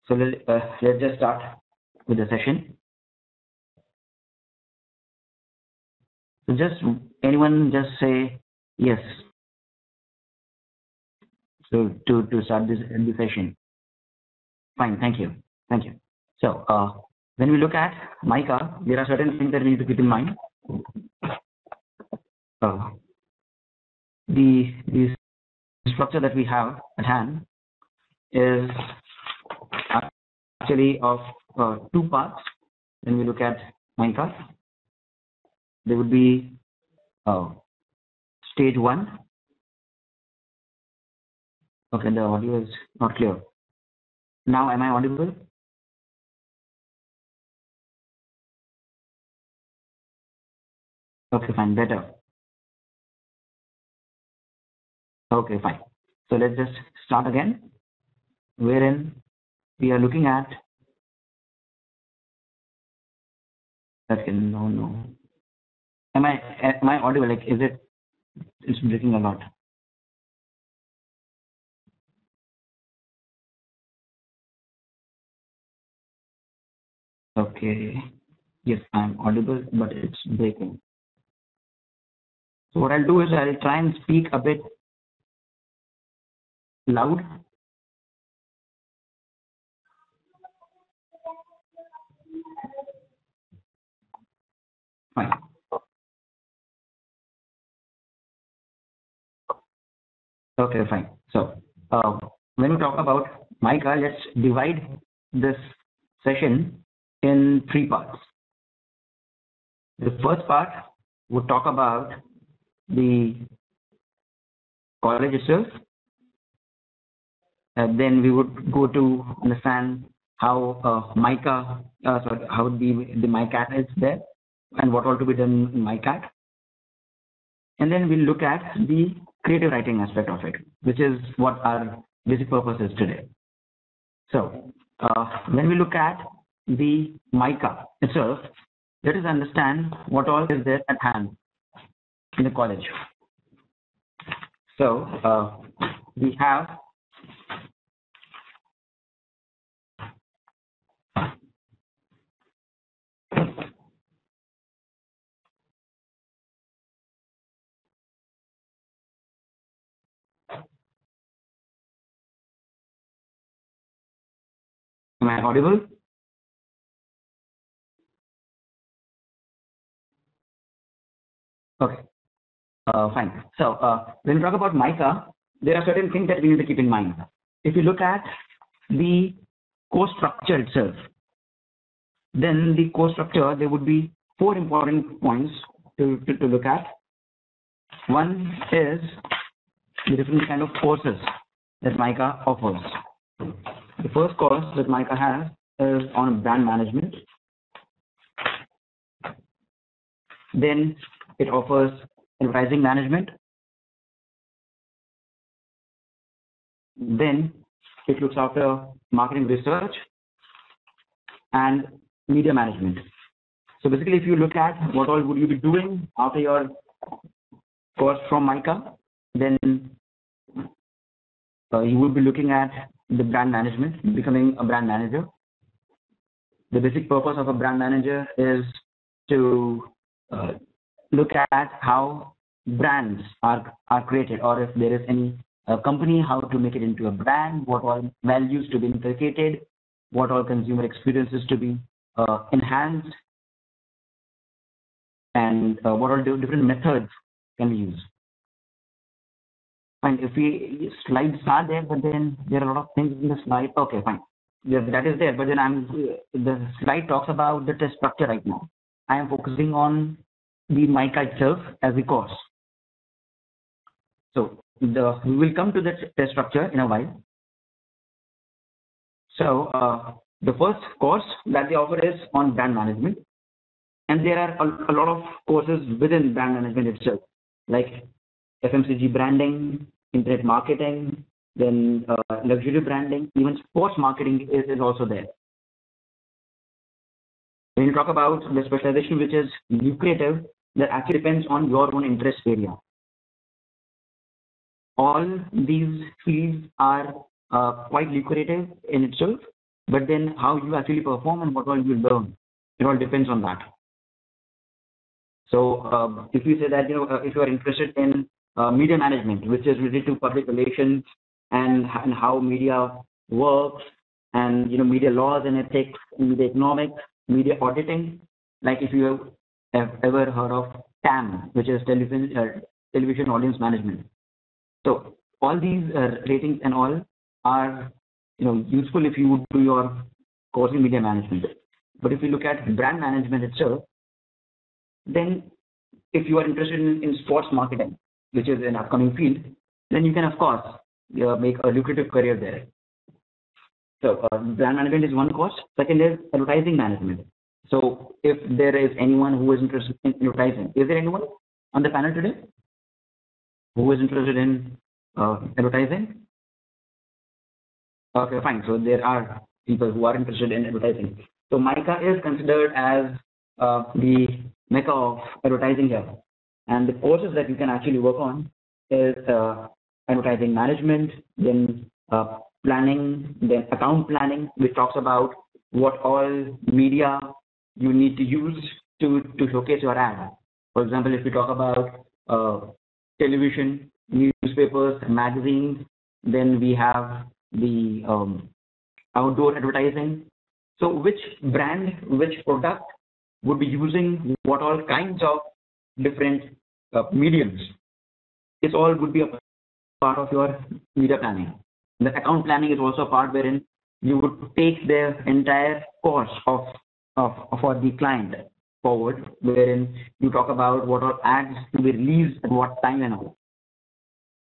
So let's just start with the session. So just anyone just say yes. So to start this session. Fine, thank you. Thank you. So when we look at MICA, there are certain things that we need to keep in mind. The structure that we have at hand is actually of two parts. When we look at MICA, there would be stage 1. Okay, the audio is not clear. Now, am I audible? Okay, fine, better. Okay, fine. So let's just start again, wherein we are looking at. Okay, no. Am I audible? Like, is it? It's breaking a lot. Okay. Yes, I'm audible, but it's breaking. So what I'll do is I'll try and speak a bit loud. Fine. Okay, fine. So when we talk about MICA, let's divide this session in 3 parts. The first part would talk about the college itself, and then we would go to understand how MICA, how the MICAT is there, and what all to be done in MICAT. And then we'll look at the creative writing aspect of it, which is what our basic purpose is today. So when we look at the MICA itself, let us understand what all is there at hand in the college. So we have Am I audible? Okay, fine. So when we talk about MICA, there are certain things that we need to keep in mind. If you look at the course structure itself, then the course structure, there would be 4 important points to look at. One is the different kind of courses that MICA offers. The first course that MICA has is on brand management. Then it offers advertising management. Then it looks after marketing research and media management. So basically, if you look at what all would you be doing after your course from MICA, then you would be looking at the brand management, becoming a brand manager. The basic purpose of a brand manager is to look at how brands are created, or if there is any company, how to make it into a brand, what all values to be inculcated, what all consumer experiences to be enhanced, and what all different methods can we use. Fine, if we slides are there, but then there are a lot of things in the slide. Okay, fine. Yes, that is there, but then the slide talks about the test structure right now. I am focusing on the MICA itself as a course. So we will come to the test structure in a while. So the first course that they offer is on brand management, and there are a lot of courses within brand management itself, like FMCG branding, internet marketing, then luxury branding, even sports marketing is also there. When you talk about the specialization which is lucrative, that actually depends on your own interest area. All these fields are quite lucrative in itself, but then how you actually perform and what all you learn, it all depends on that. So if you say that, if you are interested in media management, which is related to public relations and how media works, and media laws and ethics, media economics, media auditing, like if you have ever heard of TAM, which is television audience management. So all these ratings and all are useful if you do your course in media management. But if you look at brand management itself, then if you are interested in sports marketing, which is an upcoming field, then you can of course make a lucrative career there. So brand management is one course. Second is advertising management. So if there is anyone who is interested in advertising, is there anyone on the panel today who is interested in advertising? Okay, fine. So there are people who are interested in advertising. So MICA is considered as the mecca of advertising here. And the courses that you can actually work on is advertising management, then planning, then account planning, which talks about what all media you need to use to showcase your ad. For example, if we talk about television, newspapers, magazines, then we have the outdoor advertising. So which brand, which product would be using what all kinds of different mediums? This all would be a part of your media planning. The account planning is also a part wherein you would take the entire course for the client forward, wherein you talk about what all ads to be released at what time and all.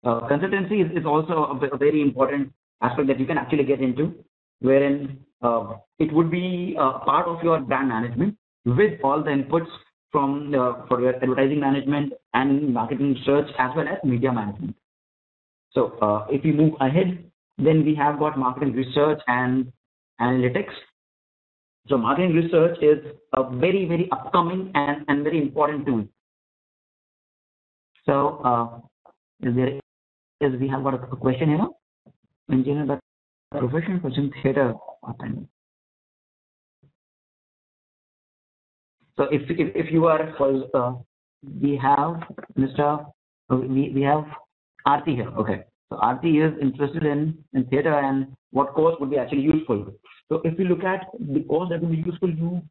Consultancy is also a very important aspect that you can actually get into, wherein it would be part of your brand management with all the inputs from for your advertising management and marketing research as well as media management. So if we move ahead, then we have got marketing research and analytics. So marketing research is a very, very upcoming and very important tool. So we have got a question here. Engineer, the profession in theater. So if you are, we have we have Aarti here. Okay. So Aarti is interested in theater and what course would be actually useful. So if you look at the course that will be useful, you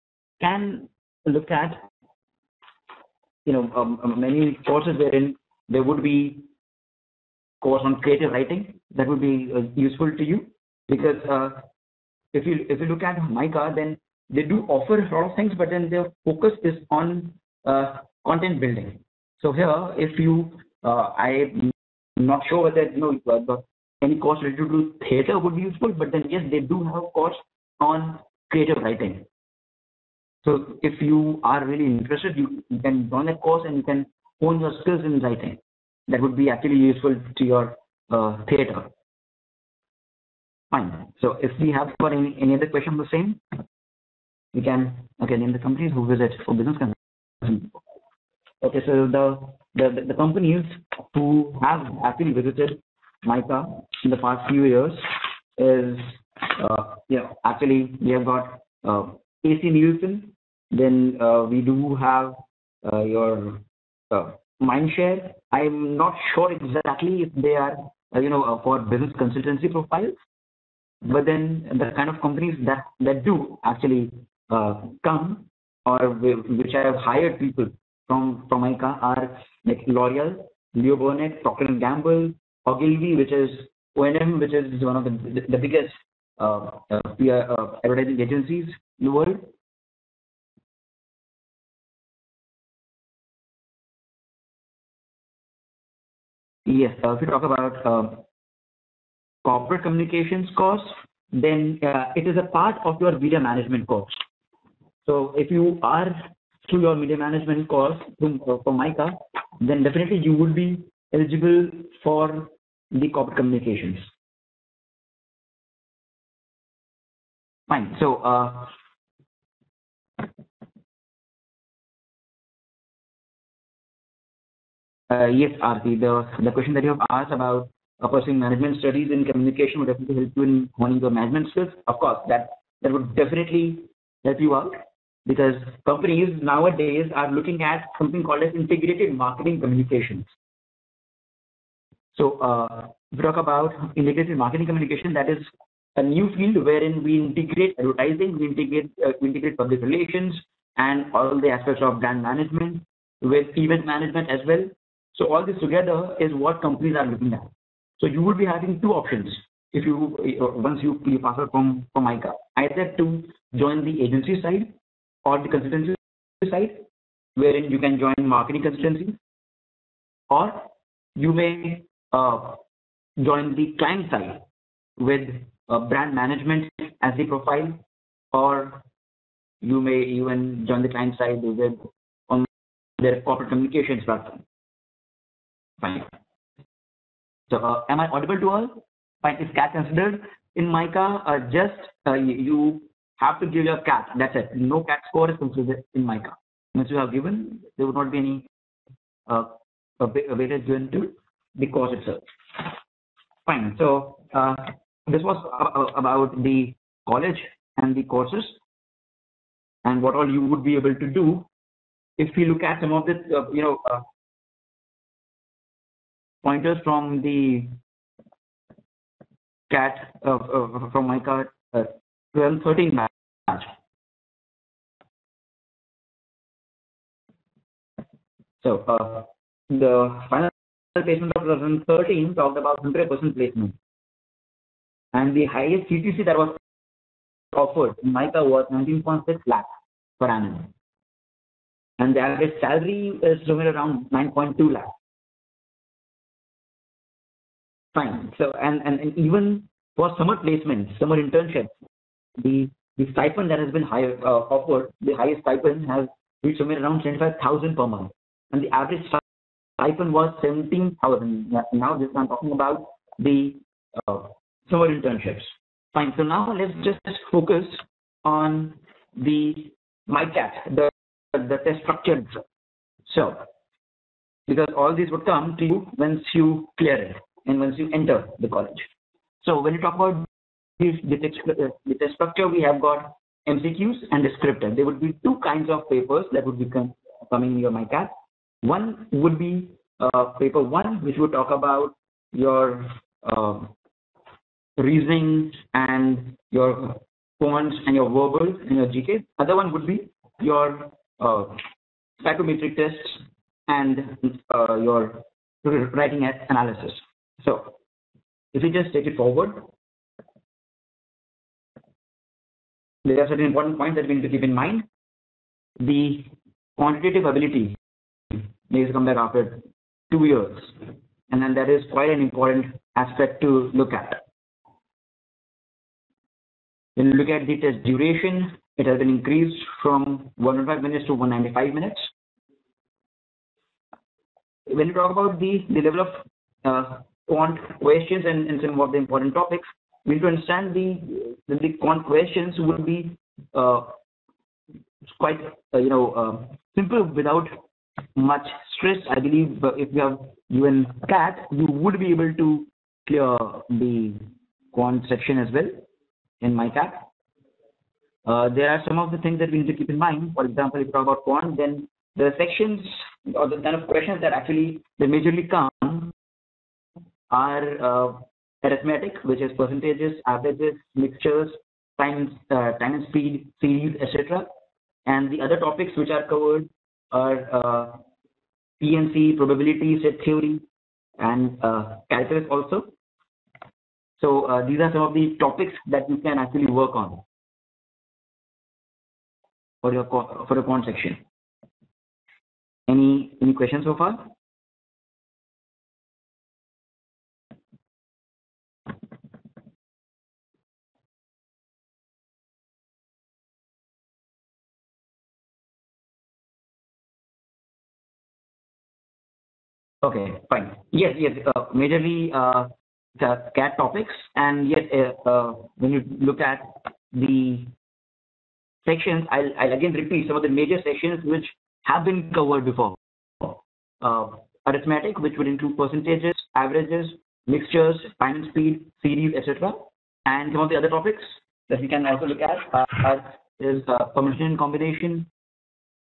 can look at many courses wherein there would be course on creative writing that would be useful to you, because if you look at MICA, then they do offer a lot of things, but then their focus is on content building. So here, if you, I'm not sure whether any course related to theater would be useful, but then yes, they do have a course on creative writing. So if you are really interested, you can join that course and you can hone your skills in writing. That would be actually useful to your theater. Fine. So if we have got any other question on the same, we can name the companies who visit for business consulting. Okay, so the companies who have actually visited MICA in the past few years is actually we have got AC Nielsen, then we do have your Mindshare. I'm not sure exactly if they are for business consultancy profiles, but then the kind of companies that do actually come or which have hired people from MICA are like L'Oreal, Leo Burnett, Procter & Gamble, Ogilvy, which is O&M, which is one of the biggest advertising agencies in the world. Yes, if we talk about corporate communications course, then it is a part of your media management course. So if you are through your media management course for MICA, then definitely you would be eligible for the corporate communications. Fine. So yes, Aarti, the question that you have asked about pursuing management studies in communication would definitely help you in honing your management skills. Of course, that would definitely help you out, because companies nowadays are looking at something called as integrated marketing communications. So if we talk about integrated marketing communication, that is a new field wherein we integrate advertising, we integrate public relations, and all the aspects of brand management with event management as well. So all this together is what companies are looking at. So you will be having two options if you once you pass out from MICA, either to join the agency side or the consultancy side, wherein you can join marketing consultancy, or you may join the client side with brand management as the profile, or you may even join the client side with on their corporate communications platform. Fine. So am I audible to all? Fine. Is CAT considered in MICA? You have to give your CAT. That's it. No CAT score is considered in MICA. Once you have given, there would not be any weightage given to the course itself. Fine. So this was about the college and the courses and what all you would be able to do. If we look at some of the pointers from the CAT from MICA 12-13 batch. So the final placement of 2013 talked about 100% placement, and the highest CTC that was offered in MICA was 19.6 lakh per annum, and the average salary is somewhere around 9.2 lakh. Fine. So and even for summer placements, summer internships, the stipend that has been offered, the highest stipend has reached somewhere around 75,000 per month, and the average stipend was 17,000. Now this I'm talking about the summer internships. Fine. So now let's just focus on the MICAT, the test structure. So because all these would come to you once you clear it and once you enter the college. So when you talk about the test structure, we have got MCQs and descriptive. There would be two kinds of papers that would be coming in your MICAT. One would be paper 1, which would talk about your reasoning and your points and your verbal and your GK. Other one would be your psychometric tests and your writing analysis. So if we just take it forward, there are certain important points that we need to keep in mind. The quantitative ability needs to come back after 2 years, and then that is quite an important aspect to look at. When you look at the test duration, it has been increased from 105 minutes to 195 minutes. When you talk about the level of quant questions and some of the important topics, we need to understand the quant questions would be quite simple without much stress. I believe if you have given CAT, you would be able to clear the quant section as well in MICAT. There are some of the things that we need to keep in mind. For example, if you talk about quant, then the sections or the kind of questions that actually they majorly come are arithmetic, which is percentages, averages, mixtures, time and speed, series, etc. And the other topics which are covered are PNC, probability, set theory, and calculus also. So these are some of the topics that you can actually work on for your quant section. Any questions so far? Okay, fine. Yes. Majorly the CAT topics, and yet when you look at the sections, I'll again repeat some of the major sections which have been covered before. Arithmetic, which would include percentages, averages, mixtures, time and speed, series, etc. And some of the other topics that we can also look at is permutation and combination,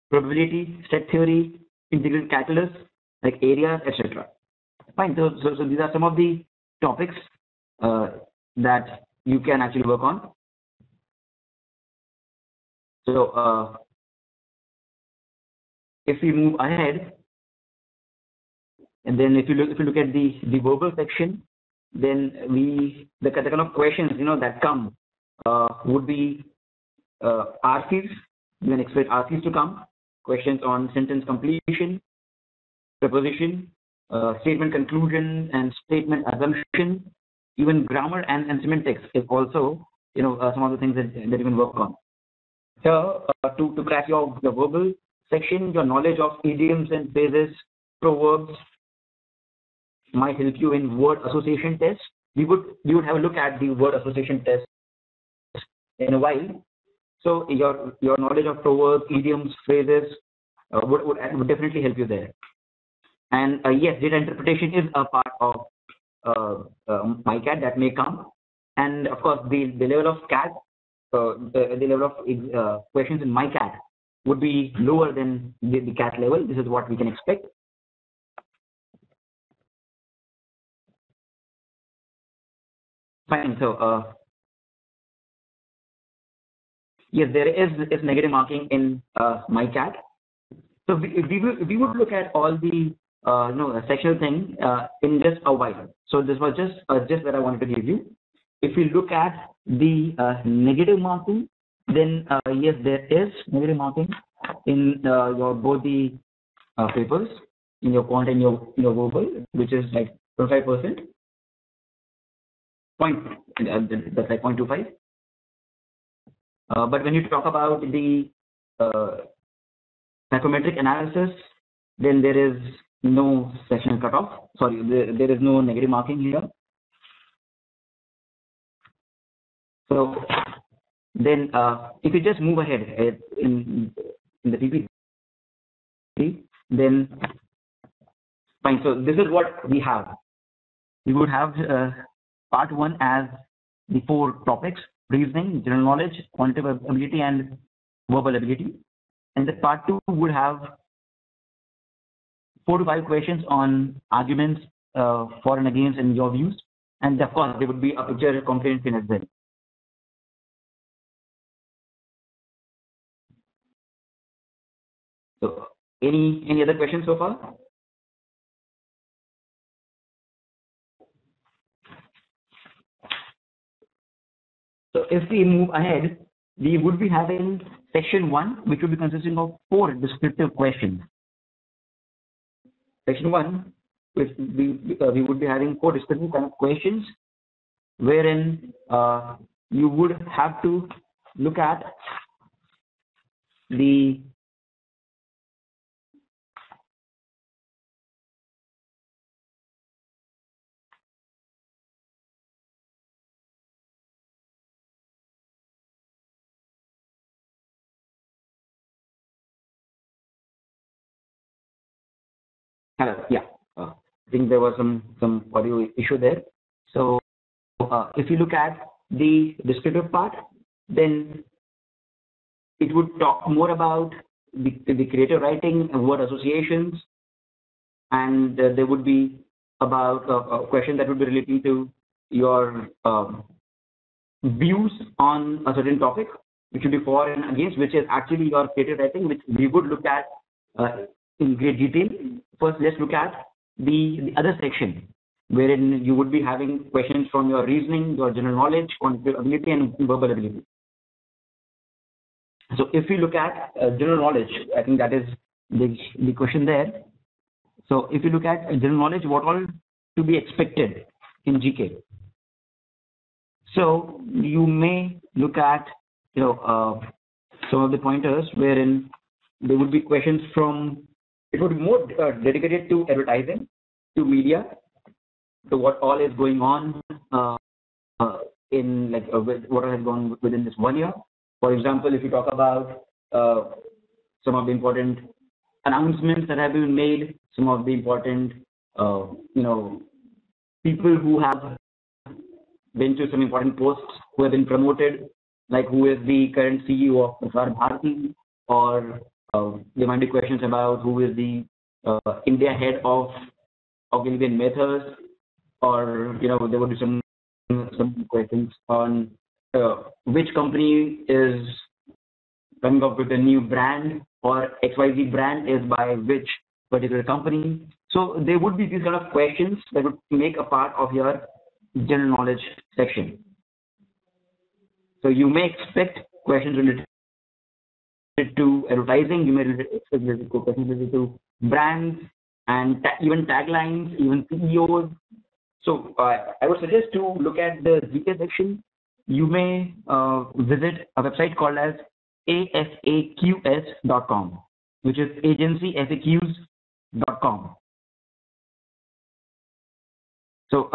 probability, set theory, integral calculus, like areas, etc. Fine. So these are some of the topics that you can actually work on. So if we move ahead, and then if you look at the verbal section, then the kind of questions that come would be RCs. You can expect RCs to come. Questions on sentence completion, preposition, statement conclusion, and statement assumption. Even grammar and semantics is also some of the things that you can work on. So to crack your verbal section, your knowledge of idioms and phrases, proverbs might help you in word association tests. We would have a look at the word association test in a while. So your knowledge of proverbs, idioms, phrases would definitely help you there. And yes, data interpretation is a part of MICAT that may come. And of course, the level of CAT, the level of questions in MICAT would be lower than the CAT level. This is what we can expect. Fine. So yes, there is negative marking in MICAT. So we would look at all the sectional thing in just a while. So this was just that I wanted to give you. If we look at the negative marking, then yes, there is negative marking in your both the papers, in your quant and your verbal, which is like 25%. That's like 0.25. But when you talk about the psychometric analysis, then there is no sectional cutoff. Sorry, there is no negative marking here. So then, if you just move ahead in the PPT, then fine. So this is what we have. We would have part 1 as the 4 topics: reasoning, general knowledge, quantitative ability, and verbal ability. And the part 2 would have 4 to 5 questions on arguments for and against in your views. And of course, there would be a picture comprehension as well. So any other questions so far? So if we move ahead, we would be having section 1, which would be consisting of 4 descriptive questions. Section 1, which we would be having 4 descriptive kind of questions, wherein you would have to look at the I think there was some audio issue there. So if you look at the descriptive part, then it would talk more about the creative writing and word associations, and there would be about a question that would be relating to your views on a certain topic, which would be for and against, which is actually your creative writing, which we would look at in great detail. First, let's look at the other section, wherein you would be having questions from your reasoning, your general knowledge, quantitative ability, and verbal ability. So if we look at general knowledge, I think that is the question there. So if you look at general knowledge, what all to be expected in GK? So you may look at some of the pointers wherein there would be questions from. It would be more dedicated to advertising, to media, to what all is going on in what has gone within this 1 year. For example, if you talk about some of the important announcements that have been made, some of the important people who have been to some important posts, who have been promoted, like who is the current CEO of Prasar Bharati, or there might be questions about who is the India head of Ogilvy Mathers, or there would be some questions on which company is coming up with a new brand, or XYZ brand is by which particular company. So there would be these kind of questions that would make a part of your general knowledge section. So you may expect questions related to advertising, you may expect questions related to brands, and even taglines, even CEOs. So I would suggest to look at the GK section. You may visit a website called as afaqs.com, which is agencyfaqs.com. So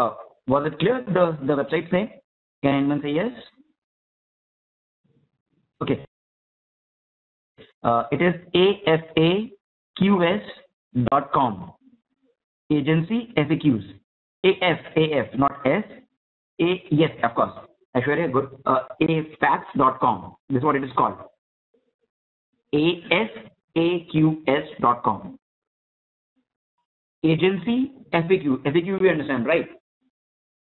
was it clear, the website name? Can anyone say yes? Okay. It is afaqs.com. Agency FAQs. AF, not S. Yes, of course. Aishwarya, good. afaqs.com. This is what it is called. afaqs.com. Agency FAQ. FAQ we understand, right?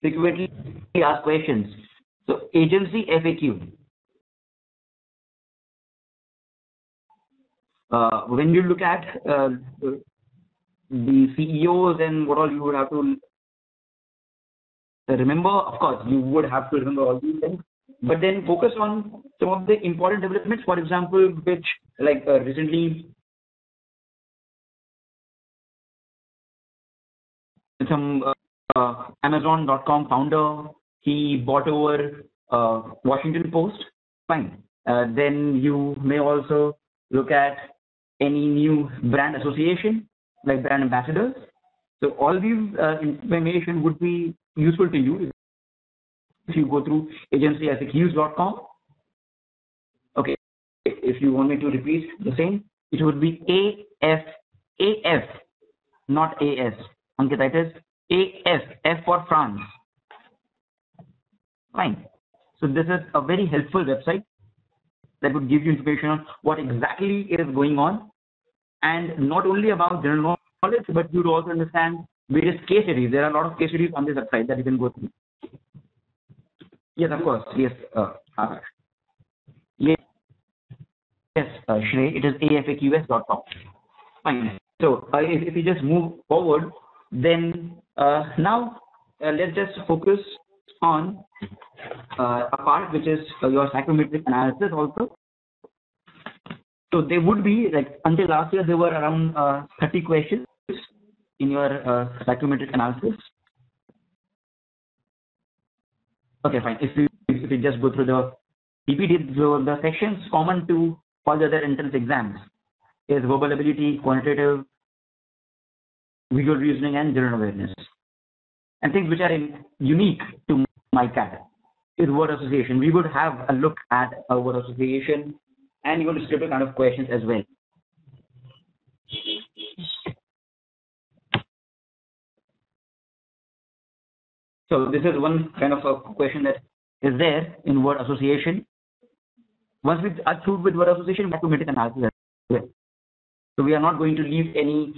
Frequently asked questions. So agency FAQ. When you look at the CEOs and what all you would have to remember, of course, you would have to remember all these things, but then focus on some of the important developments, for example, which like recently some Amazon.com founder, he bought over Washington Post. Fine. Then you may also look at any new brand association, like brand ambassadors. So all these information would be useful to you if you go through agencyfaqs.com. Okay, if you want me to repeat the same, it would be AF, not AS. Ankita, it is AF, F for France. Fine. So this is a very helpful website that would give you information on what exactly is going on, and not only about general knowledge, but you would also understand various case studies. There are a lot of case studies on this website that you can go through. Yes, of course. Yes, yes, Shrey, it is afaqs.com. Fine. So if you just move forward, then now let's just focus on a part which is your psychometric analysis also. So there would be, like, until last year there were around 30 questions in your psychometric analysis. Okay, fine. If you just go through the PPT, the sections common to all the other entrance exams is verbal ability, quantitative, visual reasoning, and general awareness. And things which are unique to MICAT is word association. We would have a look at a word association and even descriptive kind of questions as well. So this is one kind of a question that is there in word association. Once we are through with word association, we have to make an analysis as well. So we are not going to leave any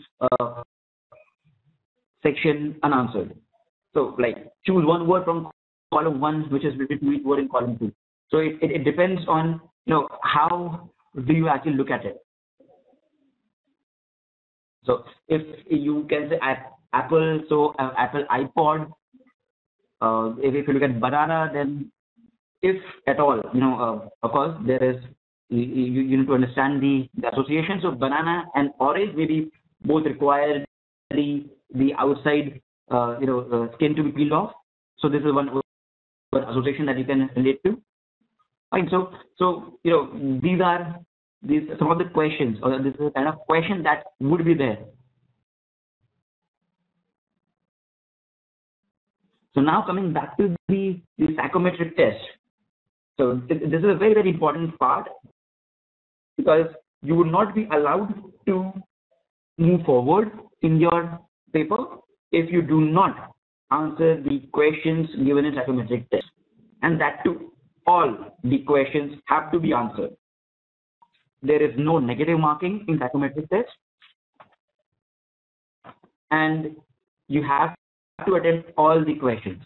section unanswered. So like choose one word from column 1 which is related to each word in column 2. So it depends on how do you actually look at it. So if you can say Apple, so Apple iPod. If you look at banana, then if at all, of course there is you need to understand the association. So banana and orange maybe both require the outside skin to be peeled off. So this is one association that you can relate to. Fine. So these are some of the questions, or this is the kind of question that would be there. So now coming back to the psychometric test. So this is a very, very important part, because you would not be allowed to move forward in your paper if you do not answer the questions given in psychometric test, and that too, all the questions have to be answered. There is no negative marking in psychometric test, and you have to attempt all the questions.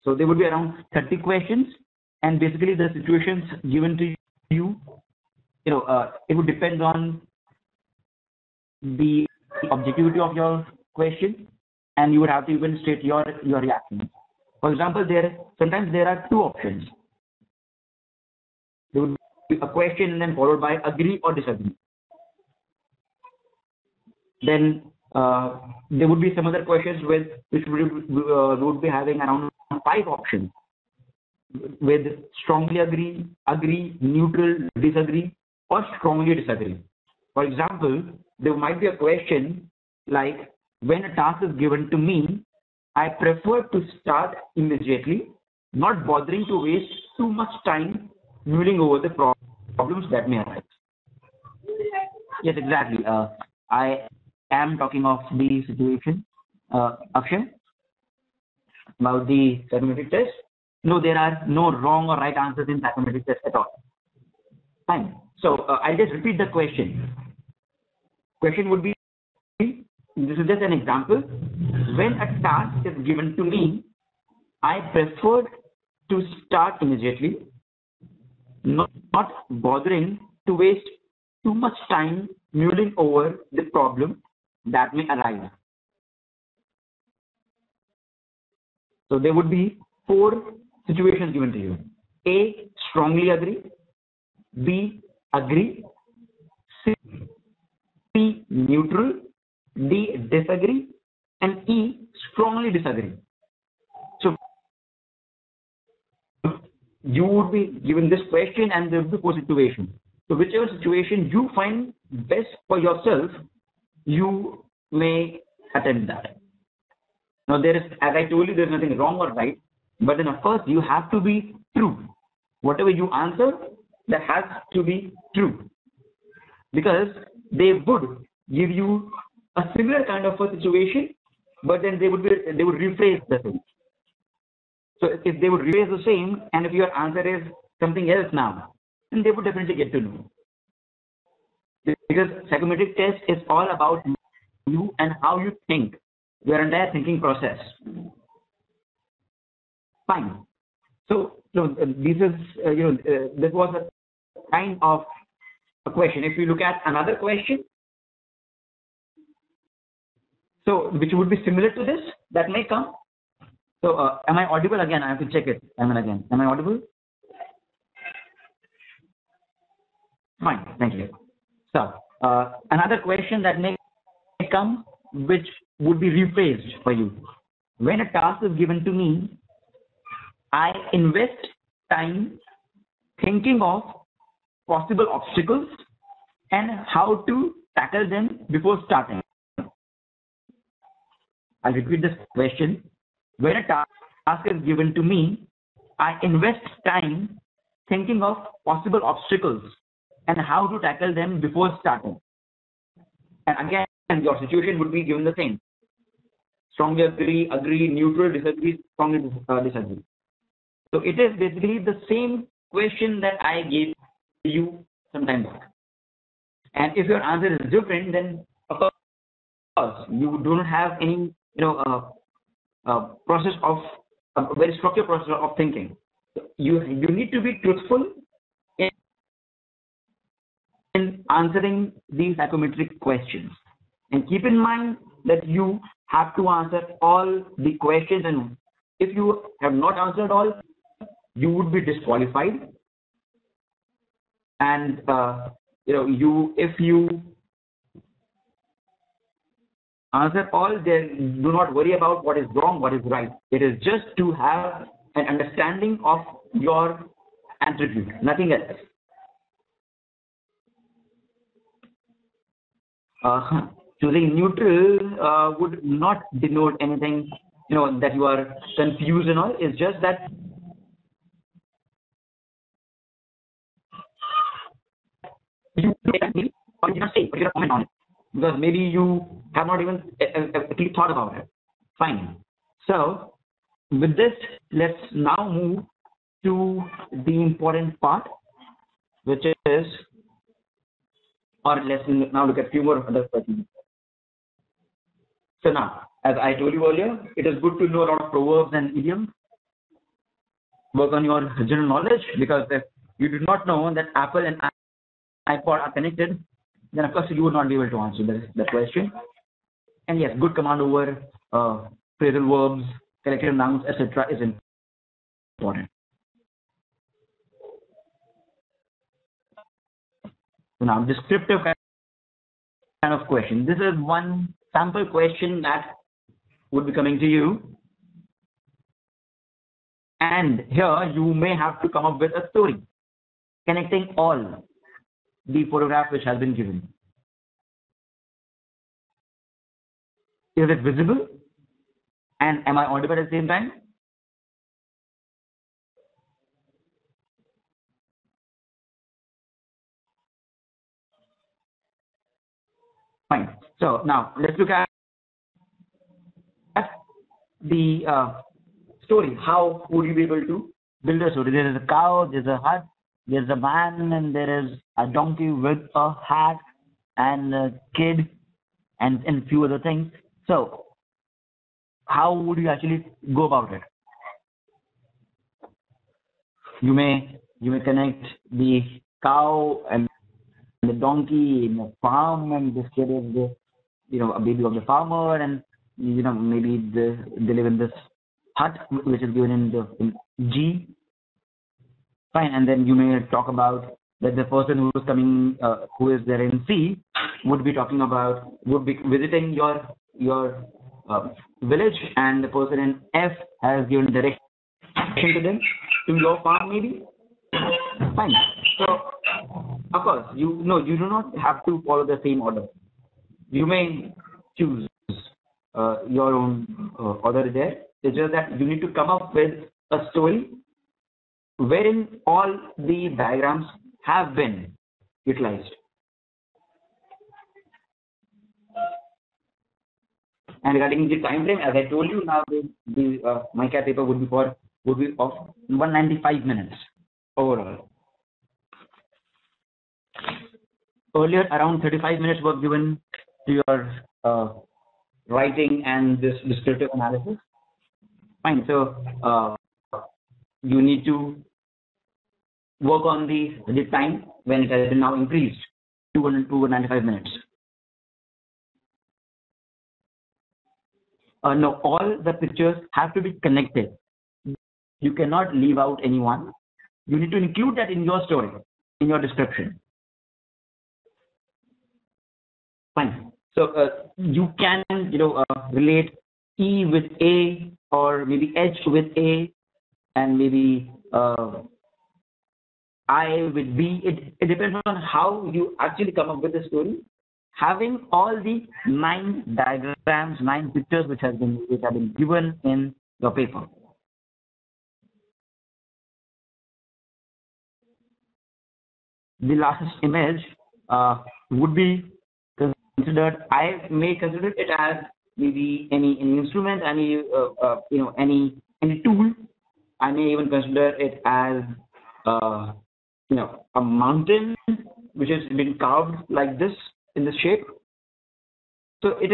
So there would be around 30 questions, and basically the situations given to you, it would depend on the objectivity of your question, and you would have to even state your reaction. For example, sometimes there are two options. There would be a question and then followed by agree or disagree. Then there would be some other questions which would be having around 5 options, with strongly agree, neutral, disagree, or strongly disagree. For example, there might be a question like, when a task is given to me, I prefer to start immediately, not bothering to waste too much time mulling over the problems that may arise. Yes, exactly. I am talking of the situation, Akshay, about the psychometric test. No, there are no wrong or right answers in psychometric test at all. Fine. So I'll just repeat the question. Question would be, this is just an example. When a task is given to me, I prefer to start immediately, not bothering to waste too much time mulling over the problem that may arise. So there would be 4 situations given to you. A, strongly agree. B, agree. C, neutral. D, disagree. And E, strongly disagree. So you would be given this question and there would be 4 situations. So whichever situation you find best for yourself, you may attempt that. Now there is, as I told you, there's nothing wrong or right, but then of course you have to be true. Whatever you answer, that has to be true, because they would give you a similar kind of a situation, but then they would rephrase the thing. So if they would rephrase the same, and if your answer is something else now, then they would definitely get to know. Because psychometric test is all about you and how you think, your entire thinking process. Fine. So this is this was a kind of a question. If you look at another question, so which would be similar to this, that may come. So am I audible again? I have to check it. Am I audible? Fine. Thank you. So another question that may come, which would be rephrased for you. When a task is given to me, I invest time thinking of possible obstacles and how to tackle them before starting. I'll repeat this question. When a task is given to me, I invest time thinking of possible obstacles and how to tackle them before starting. And again, your situation would be given the same. Strongly agree, neutral, disagree, strongly disagree. So it is basically the same question that I gave you some time back. And if your answer is different, then of course you do not have any process of a very structured process of thinking. You need to be truthful in answering these psychometric questions, and keep in mind that you have to answer all the questions, and if you have not answered all, you would be disqualified. And if you answer all, then do not worry about what is wrong, what is right. It is just to have an understanding of your attribute, nothing else. Choosing neutral would not denote anything, that you are confused and all. It's just that you cannot say, but you comment on it, because maybe you have not even thought about it. Fine. So with this, let's now move to the important part, which is, or let's now look at a few more other questions. So now, as I told you earlier, it is good to know a lot of proverbs and idioms. Work on your general knowledge, because if you do not know that Apple and iPod are connected, then of course you would not be able to answer the question. And yes, good command over phrasal verbs, collective nouns, etc. is important. So now, descriptive kind of question. This is one sample question that would be coming to you. And here you may have to come up with a story connecting all the photograph which has been given. Is it visible? And am I audible at the same time? Fine. So now let's look at the story. How would you be able to build a story? There is a cow, there's a hut, there's a man, and there is a donkey with a hat and a kid and few other things. So how would you actually go about it? You may connect the cow and the donkey in a farm, and this kid is the a baby of the farmer, and maybe they live in this hut which is given in G. Fine, and then you may talk about that the person who is coming, who is there in C, would be visiting your village, and the person in F has given direction to them to your farm, maybe. Fine. So of course you do not have to follow the same order. You may choose your own order there. It's just that you need to come up with a story wherein all the diagrams have been utilized. And regarding the time frame, as I told you, now the MICAT paper would be of 195 minutes overall. Earlier, around 35 minutes were given to your writing and this descriptive analysis. Fine. So you need to work on the time when it has been now increased to 195 minutes. No, all the pictures have to be connected. You cannot leave out anyone. You need to include that in your story, in your description. Fine. So you can, relate E with A, or maybe H with A, and maybe I with B. It depends on how you actually come up with the story. Having all the 9 diagrams, 9 pictures which have been given in your paper. The last image would be considered. I may consider it as maybe any instrument, any tool. I may even consider it as a mountain which has been carved like this in this shape. So it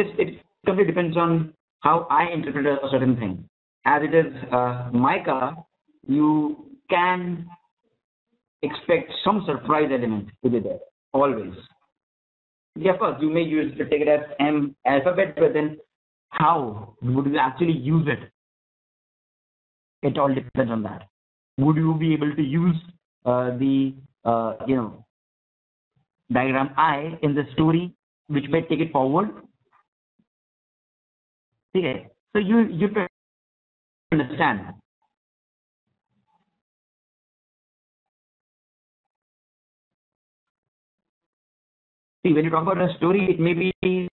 completely depends on how I interpret a certain thing. As it is MICA, you can expect some surprise element to be there always. Yeah, of course, you may take it as M alphabet, but then how would you actually use it? It all depends on that. Would you be able to use the diagram I in the story, which may take it forward? Okay, so you can understand. See, when you talk about a story, it may be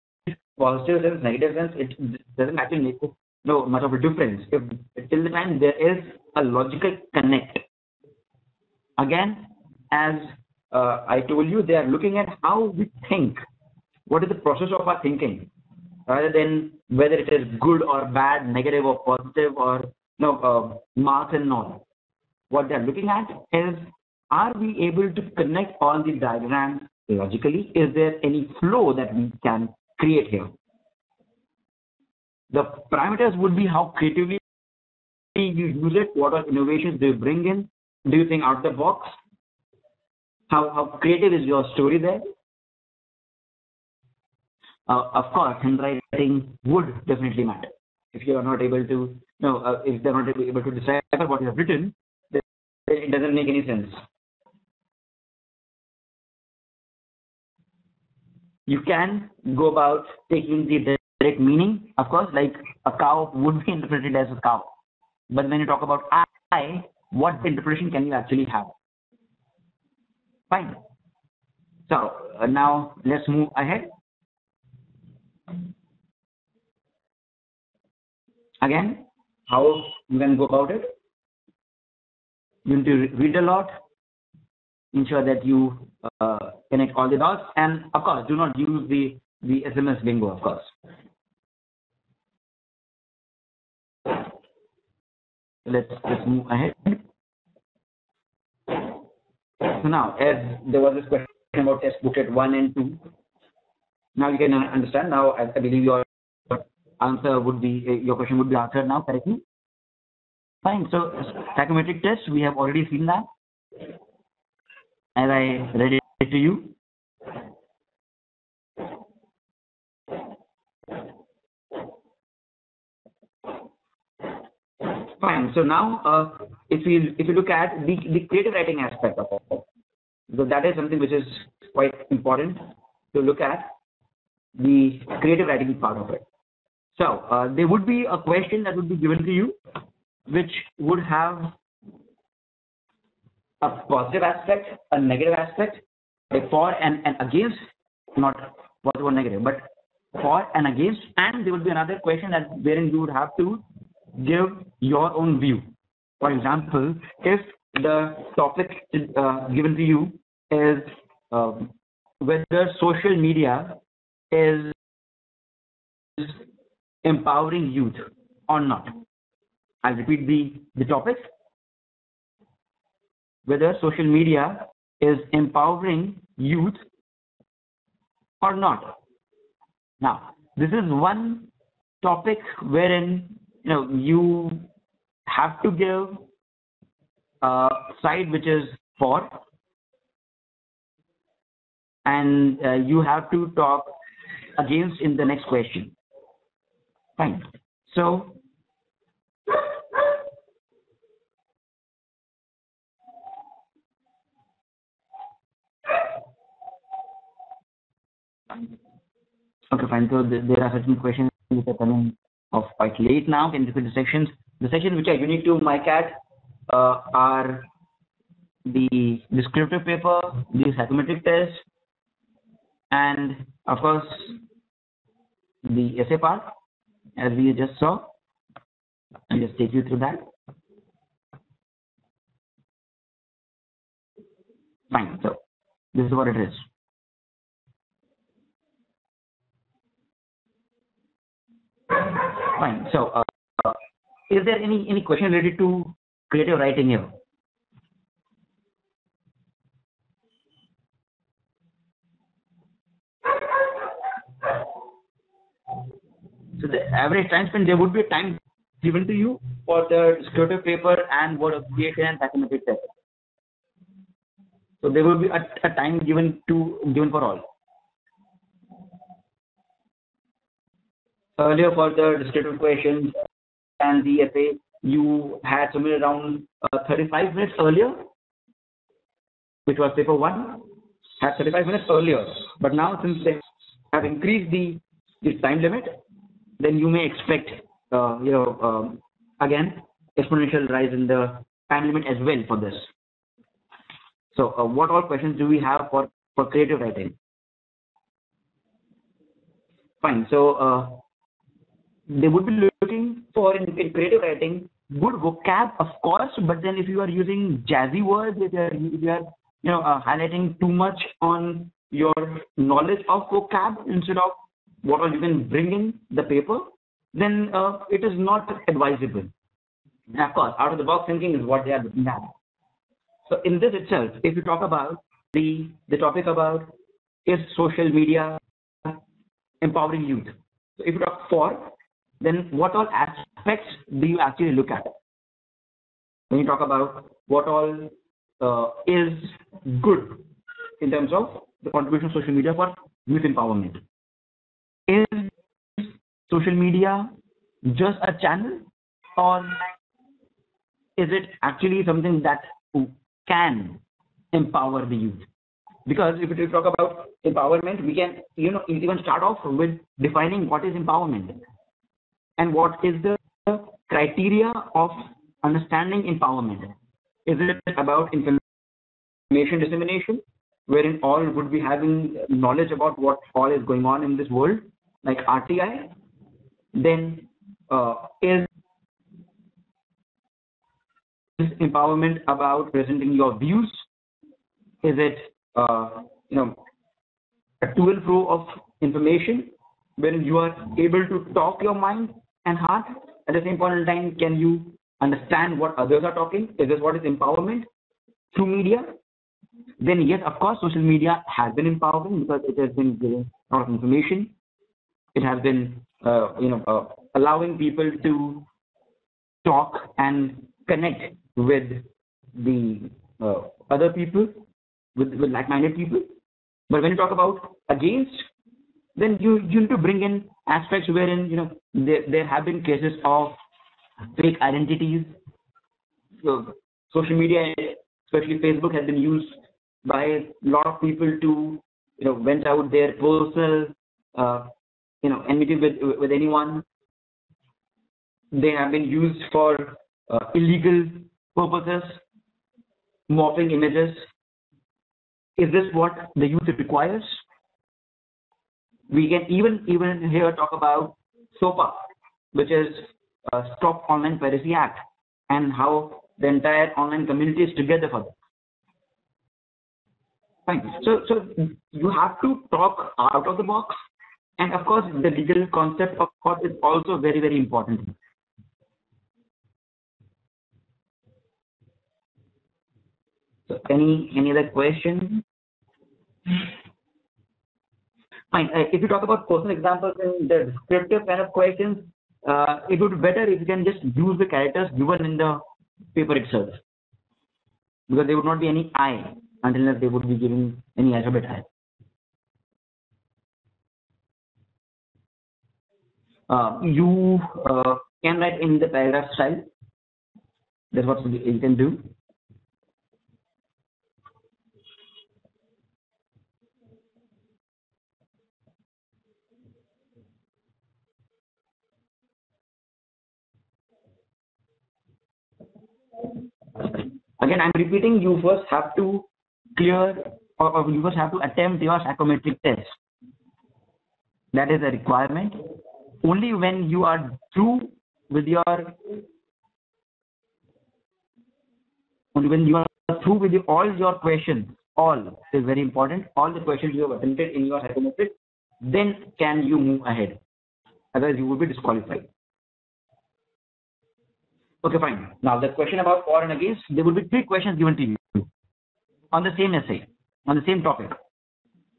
positive sense, negative sense. It doesn't actually make much of a difference if till the time there is a logical connect. Again, as I told you, they are looking at how we think. What is the process of our thinking? rather than whether it is good or bad, negative or positive, or marks and all. What they're looking at is, are we able to connect all the diagrams logically? Is there any flow that we can create here? The parameters would be how creatively you use it, what are innovations do you bring in, do you think out the box, how creative is your story there. Of course, handwriting would definitely matter. If you are not able to, if they're not able to decipher what you have written, then it doesn't make any sense. You can go about taking the direct meaning, of course, like a cow would be interpreted as a cow. But when you talk about I, what interpretation can you actually have? Fine. So now let's move ahead. Again, how you can go about it? You need to read a lot, ensure that you connect all the dots, and of course, do not use the SMS lingo, of course. Let's move ahead. So now, as there was this question about test booklet 1 and 2, now you can understand. Now, I believe your answer would be, your question would be answered now correctly. Fine. So, psychometric test, we have already seen that, as I read it to you. Fine. So now, if you look at the creative writing aspect of it, because that is something which is quite important to look at, the creative writing part of it. So there would be a question that would be given to you, which would have a positive aspect, a negative aspect, like for and against, not positive or negative, but for and against, and there would be another question that wherein you would have to give your own view. For example, if the topic given to you is whether social media is empowering youth or not. I'll repeat the topic. Whether social media is empowering youth or not. Now, this is one topic wherein you have to give a side which is for, and you have to talk against in the next question. Fine. So okay, fine. So there are certain questions which are coming off quite late now. Can you repeat the sections? The sections which are unique to MICAT are the descriptive paper, the psychometric test, and of course the essay part, as we just saw. I'll just take you through that. Fine. So this is what it is. Fine. So is there any question related to creative writing here? So the average time spent, there would be a time given to you for the descriptive paper and word association and psychometric test. So there will be a time given for all. Earlier for the descriptive questions and the essay, you had somewhere around 35 minutes earlier, which was paper 1, had 35 minutes earlier. But now, since they have increased the time limit, then you may expect, again, exponential rise in the time limit as well for this. So what all questions do we have for creative writing? Fine. So they would be looking for in creative writing good vocab, of course, but then if you are using jazzy words, if you are highlighting too much on your knowledge of vocab instead of what all you can bring in the paper, then it is not advisable. And of course, out of the box thinking is what they are looking at. So in this itself, if you talk about the topic about is social media empowering youth. So if you talk for, then what all aspects do you actually look at? When you talk about what all is good in terms of the contribution of social media for youth empowerment. Is social media just a channel, or is it actually something that can empower the youth? Because if we talk about empowerment, we can even start off with defining what is empowerment and what is the criteria of understanding empowerment. Is it about information dissemination, wherein all would be having knowledge about what all is going on in this world, like RTI? Then is empowerment about presenting your views? Is it a to and fro of information, wherein you are able to talk your mind and heart at the same point in time? Can you understand what others are talking? Is this what is empowerment through media? Then yes, of course, social media has been empowering because it has been giving a lot of information. It has been allowing people to talk and connect with the other people, with like-minded people. But when you talk about against, then you need to bring in aspects wherein there have been cases of fake identities. So social media, especially Facebook, has been used by a lot of people to vent out their personal enmity with anyone. They have been used for illegal purposes, morphing images. Is this what the youth requires? We can even here talk about SOPA, which is Stop Online Piracy Act, and how the entire online community is together for that. Fine. So you have to talk out of the box, and of course the legal concept of course is also very, very important. So any other question? Fine. If you talk about personal examples in the descriptive kind of questions, it would be better if you can just use the characters given in the paper itself, because there would not be any I until they would be giving any alphabet I. You can write in the paragraph style. That's what you can do. Again, I'm repeating, you first have to clear or you first have to attempt your psychometric test. That is a requirement. Only when you are through with all your questions, all is very important, all the questions you have attempted in your psychometric, then can you move ahead. Otherwise, you will be disqualified. Okay, fine. Now the question about for and against, there will be 3 questions given to you on the same essay, on the same topic.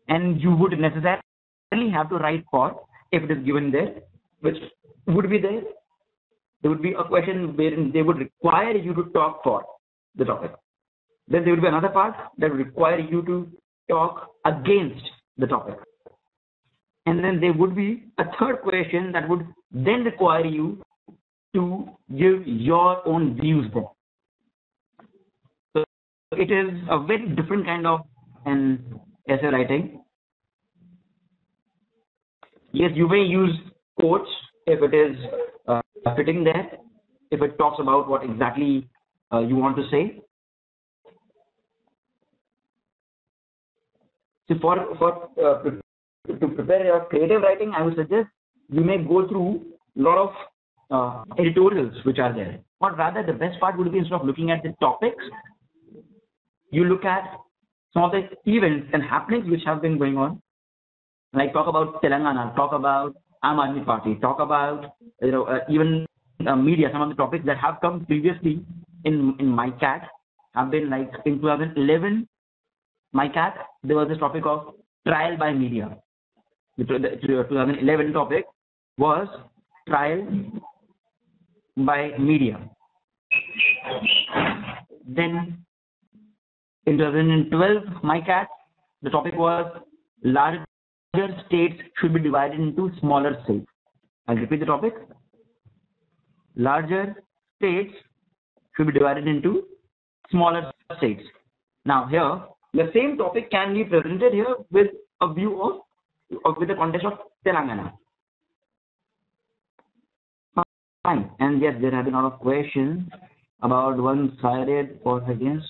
And you would necessarily have to write for if it is given there, which would be there. There would be a question wherein they would require you to talk for the topic. Then there would be another part that would require you to talk against the topic. And then there would be a third question that would then require you to give your own views there. So it is a very different kind of an essay writing. Yes, you may use quotes if it is fitting there, if it talks about what exactly you want to say. So to prepare your creative writing, I would suggest you may go through a lot of editorials which are there. Or rather, the best part would be, instead of looking at the topics, you look at some of the events and happenings which have been going on. like talk about Telangana, talk about Aam Aadmi Party, talk about even media. Some of the topics that have come previously in MICAT have been like in 2011 MICAT there was this topic of trial by media. The 2011 topic was trial by media. Then in 2012 MICAT the topic was larger states should be divided into smaller states. I'll repeat the topic. Larger states should be divided into smaller states. Now here, the same topic can be presented here with a view of with the context of Telangana. Fine. And yes, there have been a lot of questions about one-sided or against.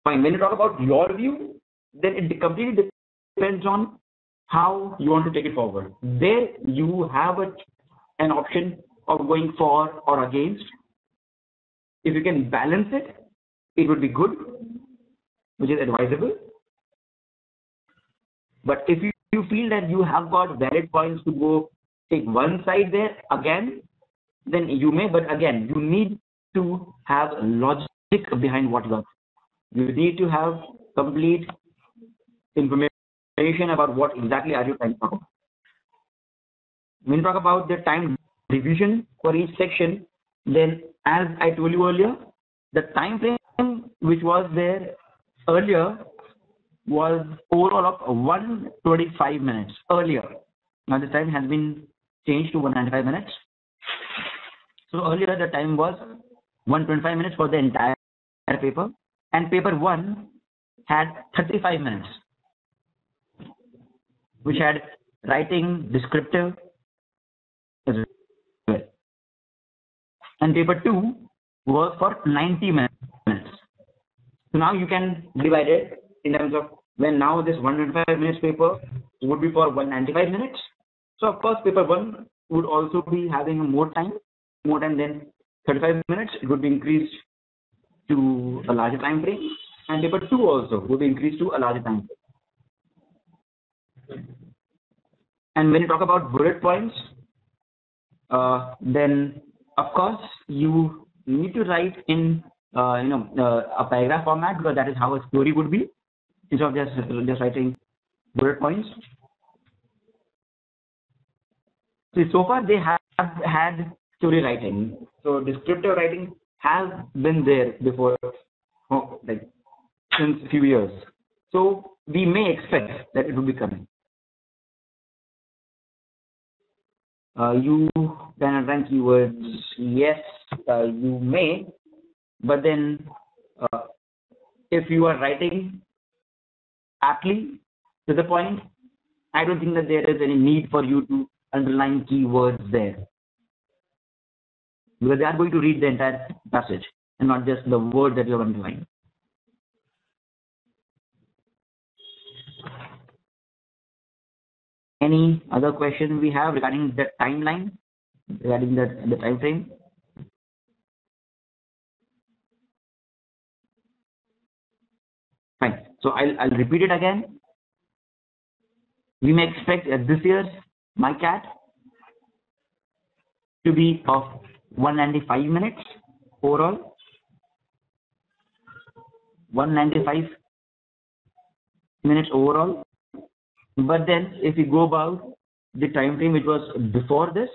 Fine. When you talk about your view, then it completely depends on how you want to take it forward. There you have an option of going for or against. If you can balance it, it would be good, which is advisable. But if you feel that you have got valid points to go take one side there again, then you may, but again, you need to have logic behind what you are. You need to have complete information about what exactly are you trying to talk about. When you talk about the time division for each section, then as I told you earlier, the time frame which was there earlier was overall of 125 minutes earlier. Now the time has been changed to 195 minutes. So earlier the time was 125 minutes for the entire paper, and paper 1 had 35 minutes, which had writing, descriptive as well. And paper 2 was for 90 minutes. So now you can divide it in terms of when now this 125 minutes paper would be for 195 minutes. So of course paper 1 would also be having more time than 35 minutes. It would be increased to a larger time frame, and paper 2 also would be increased to a larger time frame. And when you talk about bullet points, then of course you need to write in a paragraph format, because that is how a story would be, instead of just writing bullet points. So far they have had story writing. So descriptive writing has been there before, like since a few years. So we may expect that it will be coming. You can rank keywords. Yes, you may, but then if you are writing aptly to the point, I don't think that there is any need for you to underline keywords there, because they are going to read the entire passage and not just the word that you have underlined. Any other question we have regarding the timeline, regarding the time frame? Fine. So I'll repeat it again. We may expect this year's MICAT to be of 195 minutes overall. 195 minutes overall. But then if we go about the time frame which was before this,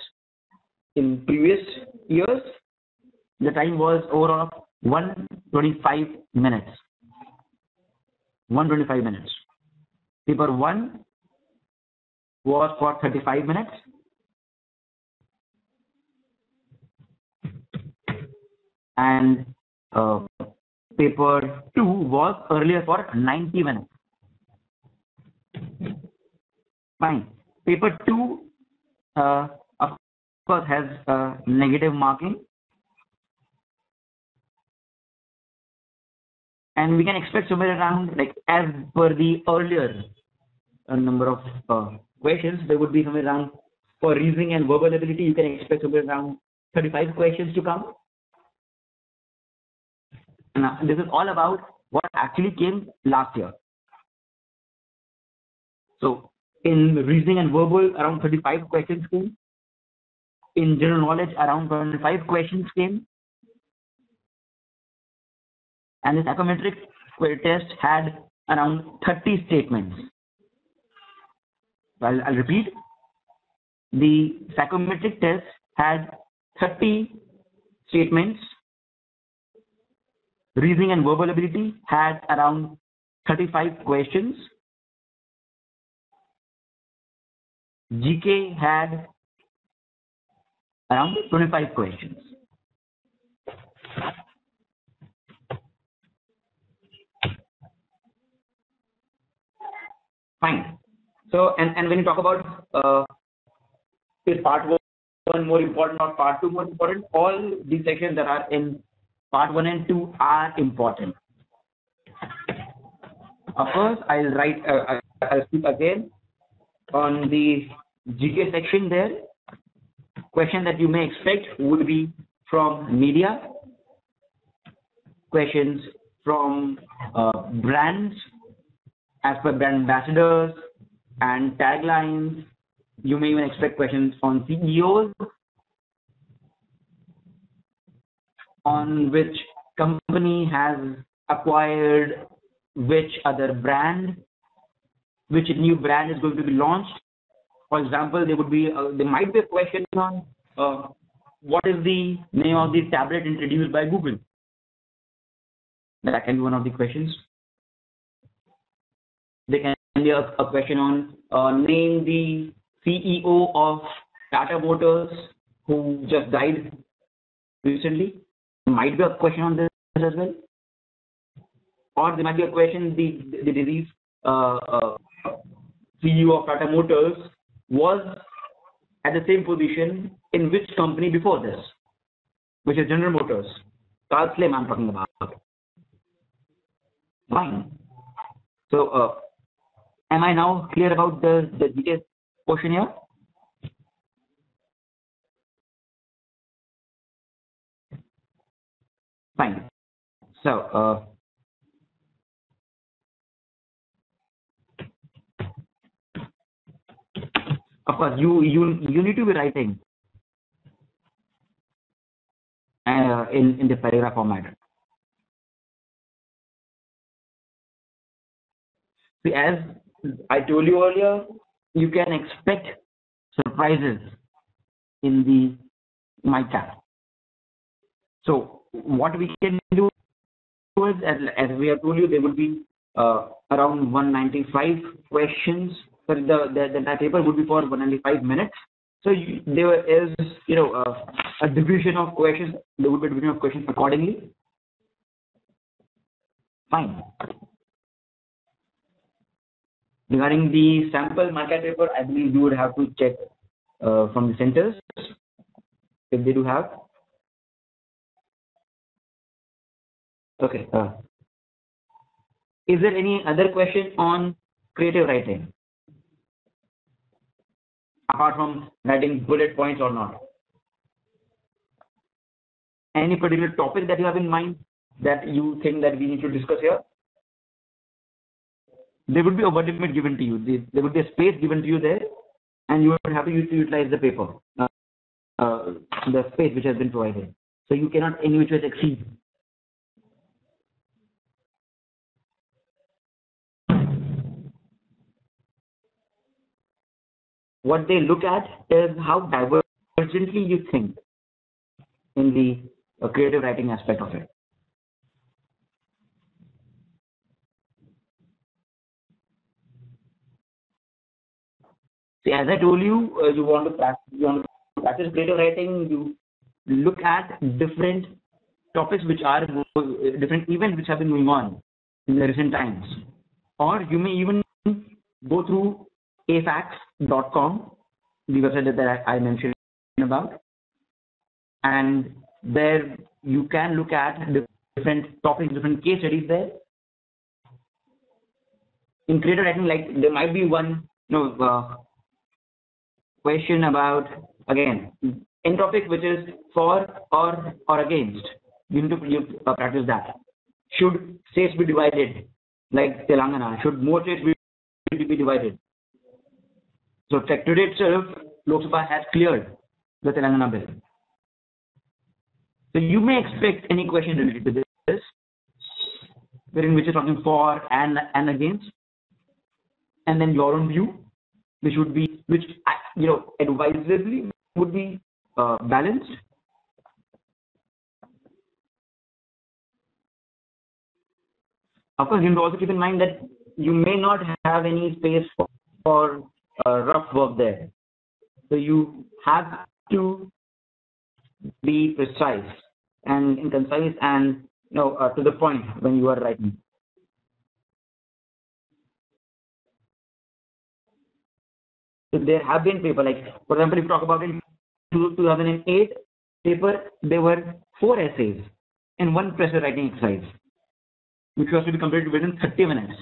in previous years, the time was overall 125 minutes. 125 minutes. Paper 1 was for 35 minutes. And paper 2 was earlier for 90 minutes. Fine. Paper 2, of course, has negative marking. And we can expect somewhere around, like as per the earlier number of questions, there would be somewhere around, for reasoning and verbal ability, you can expect somewhere around 35 questions to come. Now, this is all about what actually came last year. So in reasoning and verbal, around 35 questions came. In general knowledge, around 25 questions came. And the psychometric test had around 30 statements. So I'll repeat. The psychometric test had 30 statements. Reasoning and verbal ability had around 35 questions. GK had around 25 questions. Fine. So, and when you talk about is part 1 more important or part 2 more important, all these sections that are in part 1 and 2 are important. Of course, I'll speak again on the GK section there. Question that you may expect would be from media, questions from brands, as per brand ambassadors and taglines. You may even expect questions on CEOs, on which company has acquired which other brand, which new brand is going to be launched. For example, there might be a question on what is the name of the tablet introduced by Google. That can be one of the questions. There can be a question on name the CEO of Tata Motors who just died recently. There might be a question on this as well. Or there might be a question, the disease CEO of Tata Motors was at the same position in which company before this, which is General Motors. Carl Slim I'm talking about. Fine. So am I now clear about the detailed portion here? Fine. So of course you need to be writing in the paragraph format. See, as I told you earlier, you can expect surprises in the MICAT. So what we can do is, as we have told you, there would be around 195 questions. So the entire paper would be for 195 minutes. So there is, a division of questions. There would be a division of questions accordingly. Fine. Regarding the sample MICAT paper, I believe you would have to check from the centers if they do have. Okay. Is there any other question on creative writing, apart from writing bullet points or not? Any particular topic that you have in mind that you think that we need to discuss here? There would be a word limit given to you. There would be a space given to you there, and you would have to utilize the paper, the space which has been provided. So you cannot in which way exceed. What they look at is how divergently you think in the creative writing aspect of it. See, as I told you, you want to practice creative writing. You look at different topics which are different events which have been going on in the recent times, or you may even go through afacts.com, the website that I mentioned about, and there you can look at different topics, different case studies there. In creative writing, like there might be one question about, again, in topic which is for or against. You need to practice that. Should states be divided, like Telangana? Should more states be divided? So today itself, Lok Sabha has cleared the Telangana bill. So you may expect any question related to this, wherein which is talking for and against, and then your own view, which advisably would be balanced. Of course, you need to also keep in mind that you may not have any space for rough work there. So you have to be precise and concise and to the point when you are writing. So there have been paper, like for example, if you talk about in 2008 paper, there were 4 essays and 1 pressure writing exercise, which was to be completed within 30 minutes.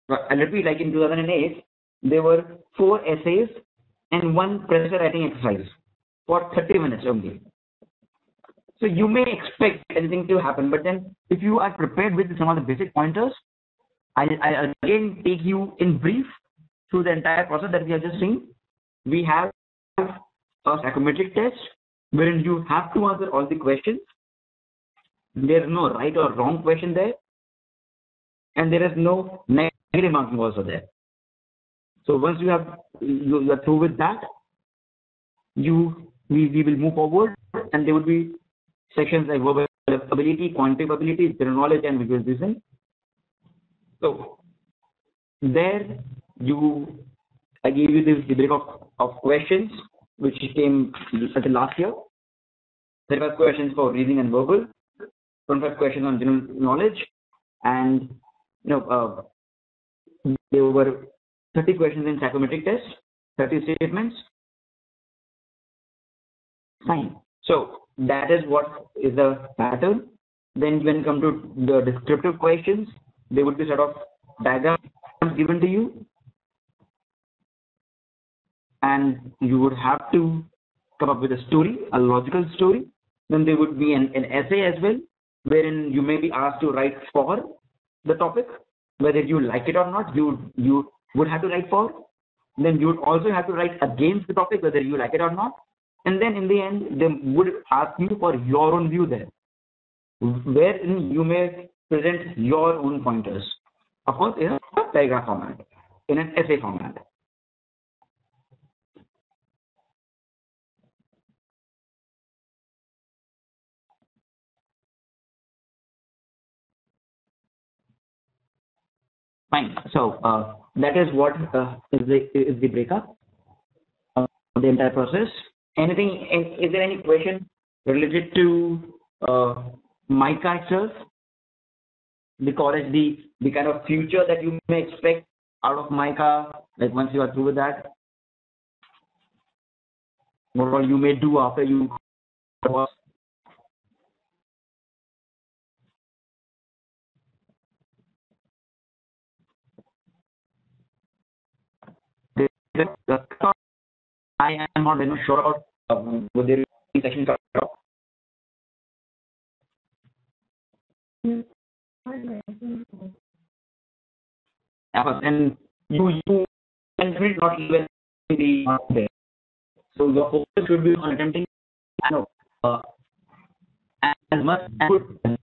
I'll repeat, like in 2008, there were 4 essays and 1 pressure writing exercise for 30 minutes only. So you may expect anything to happen, but then if you are prepared with some of the basic pointers, I'll again take you in brief through the entire process that we have just seen. We have a psychometric test wherein you have to answer all the questions. There is no right or wrong question there, and there is no negative marking also there. So once you are through with that, we will move forward, and there will be sections like verbal ability, quantitative ability, general knowledge, and visual reasoning. So there I gave you this rubric of questions which came at the last year. There were questions for reasoning and verbal, 25 questions on general knowledge, and there were 30 questions in psychometric test, 30 statements. Fine. So that is what is the pattern. Then when you come to the descriptive questions, there would be sort of diagrams given to you, and you would have to come up with a story, a logical story. Then there would be an essay as well, wherein you may be asked to write for the topic, whether you like it or not. You would have to write for. Then you would also have to write against the topic, whether you like it or not. And then in the end, they would ask you for your own view there, wherein you may present your own pointers. Of course, in a paragraph format, in an essay format. Fine. So that is what is the breakup of the entire process. Is there any question related to MICA itself, the college, the kind of future that you may expect out of MICA, like once you are through with that, what all you may do after you was I am not very much sure about would there be section cut off. And you can not even be there. So your focus should be on attempting as much as you can,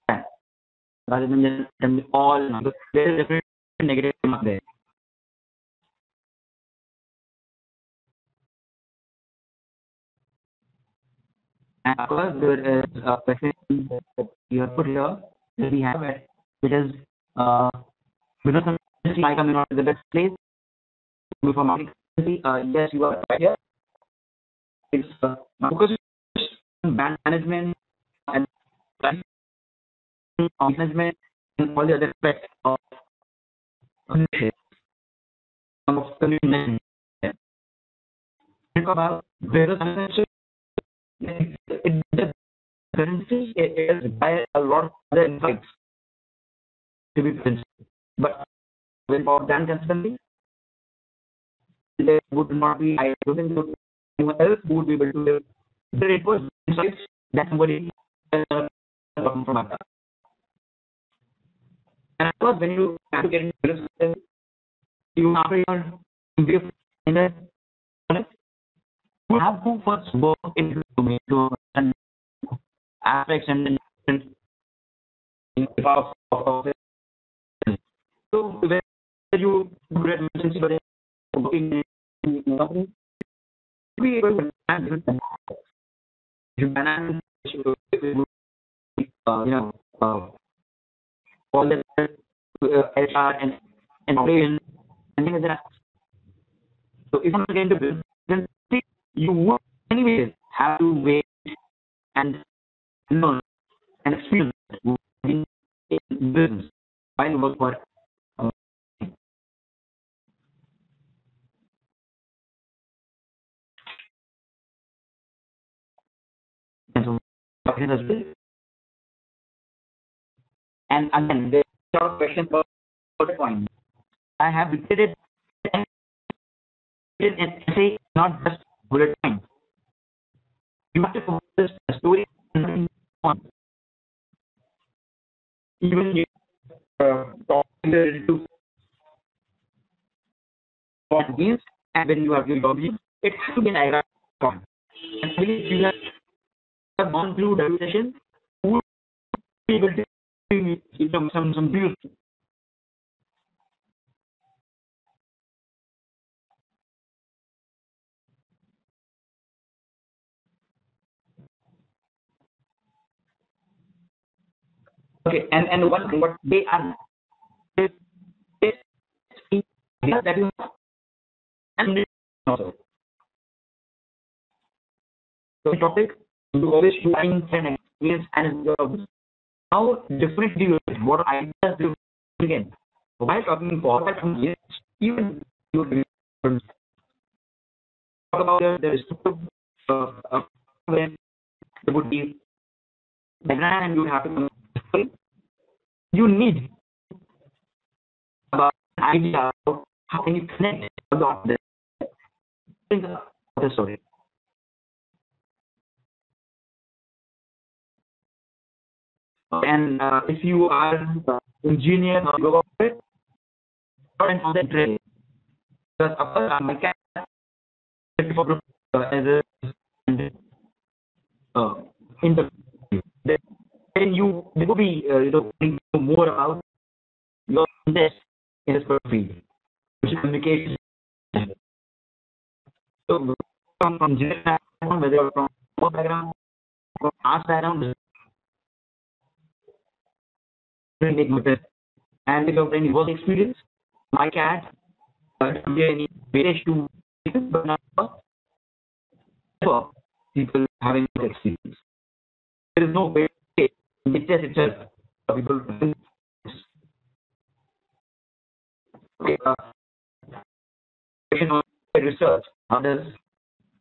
rather than just attempting all. There is definitely negative mark there. And of course, there is a question that you have put here that we have it, which is because MICA may not be the best place for marketing. Yes, you are right here. It's focus on brand management and management and all the other aspects of communication. Think about business analysis. It requires a lot of other insights to be present. But without that consistently, there would not be, I don't think anyone else who would be able to live. It was insights that somebody from us. And of course, when you have to get into business, you after your in a college, you have to first work in the domain to understand aspects and different of it. So when you good at emergency or working in a company, you be able to understand different things. You manage, uh, all the HR and operations and things like that. So if I'm going to build, then you would anyways have to wait and learn and experience in business while you work for and so and again there's a lot of questions about the point. I have repeated an essay, not just bullet points. You have to focus the story on even you talk to what means and when you have your job, it has to be an diagram form. And I believe you have gone through the session, you will be able to some views. Okay, and one thing what they are they, that is and also. So the topic you always find and experience and how different do you what ideas do you begin. While talking forward from yes, even you talk about the descriptive when there would be diagram and you have to you need about an idea of how can you connect about this think about the story. And if you are an engineer or go for it, and concentrate because of course MICAT as a interview. Then you will be think more about your interest in this field, which is communication. So from engineering background, whether you're from what background, from arts background, make better. And if you have any work experience, MICAT, any weightage to but not for people having work experience. There is no way it test itself for people. Okay, question on research, how does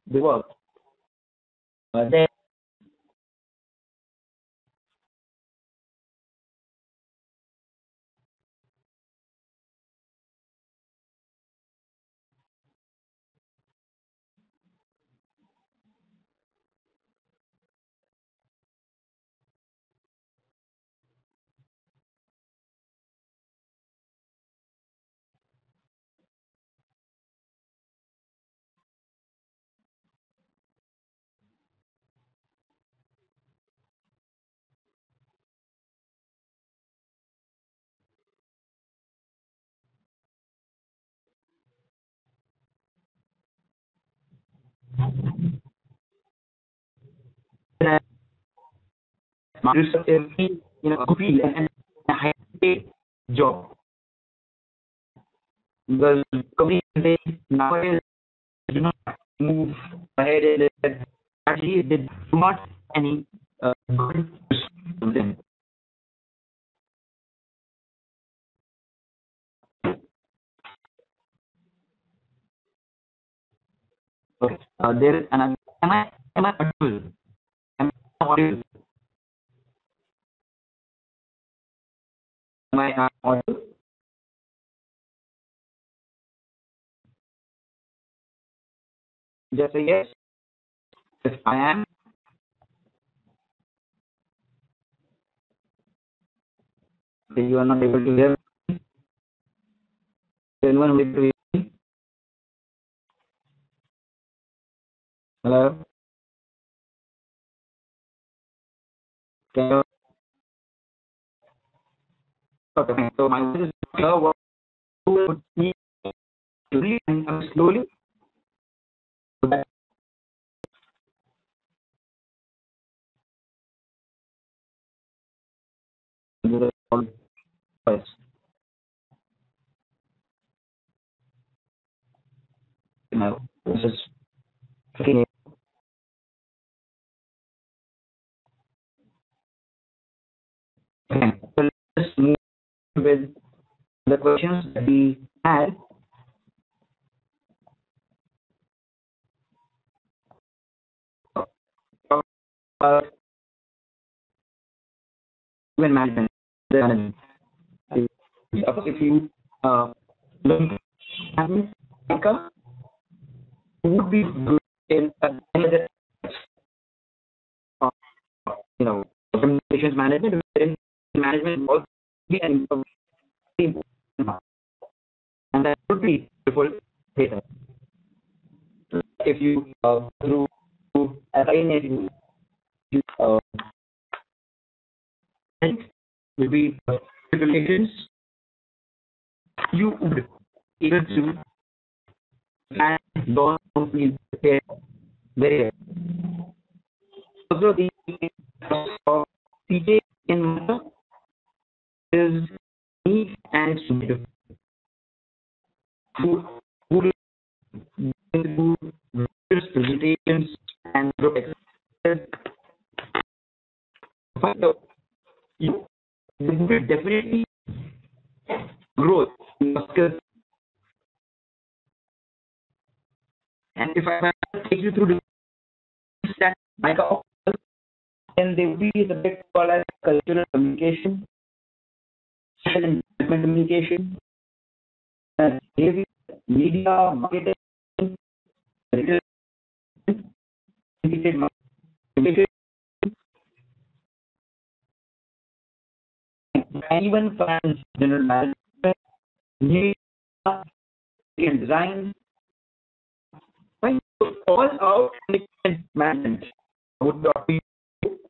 they work? Then research is a field and a high paid job because companies nowadays do not move ahead and actually they do not any good to them. Okay. There is another. Am I audible? Am I audible? Am I audible? Just say yes. If I am, then you are not able to hear. Anyone will be Hello? Can you, okay, fine. So my voice is clear. What would be slowly and slowly? So that the voice. My voice is okay. Okay. So let's move with the questions that we had. Uh, When management. Management. Of course, if you learn management, MICA would be good in another, uh, communications management, wherein management was be an important part, and that would be useful later. If you through assign it, you will be relations, you would able to manage those companies very well. Also, the CJ in Mata is neat and summative. Who do various presentations and group exercises. But you will definitely grow in your skills. And if I take you through the that MICA offers, then there will be a subject called as cultural communication, social and development communication, behavior, media, marketing, retail, integrated marketing, and even finance, general management, media, and design. Right? So all out management would not be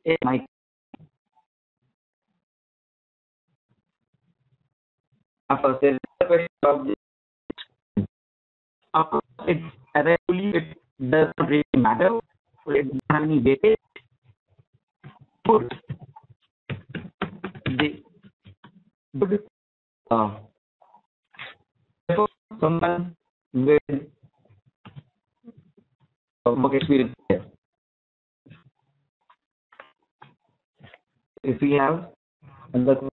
in my first. There is a question of this. Of course, as I told you, it does not really matter. It doesn't have any weightage. Good. They good. Uh, Therefore, someone with work experience here. If we have another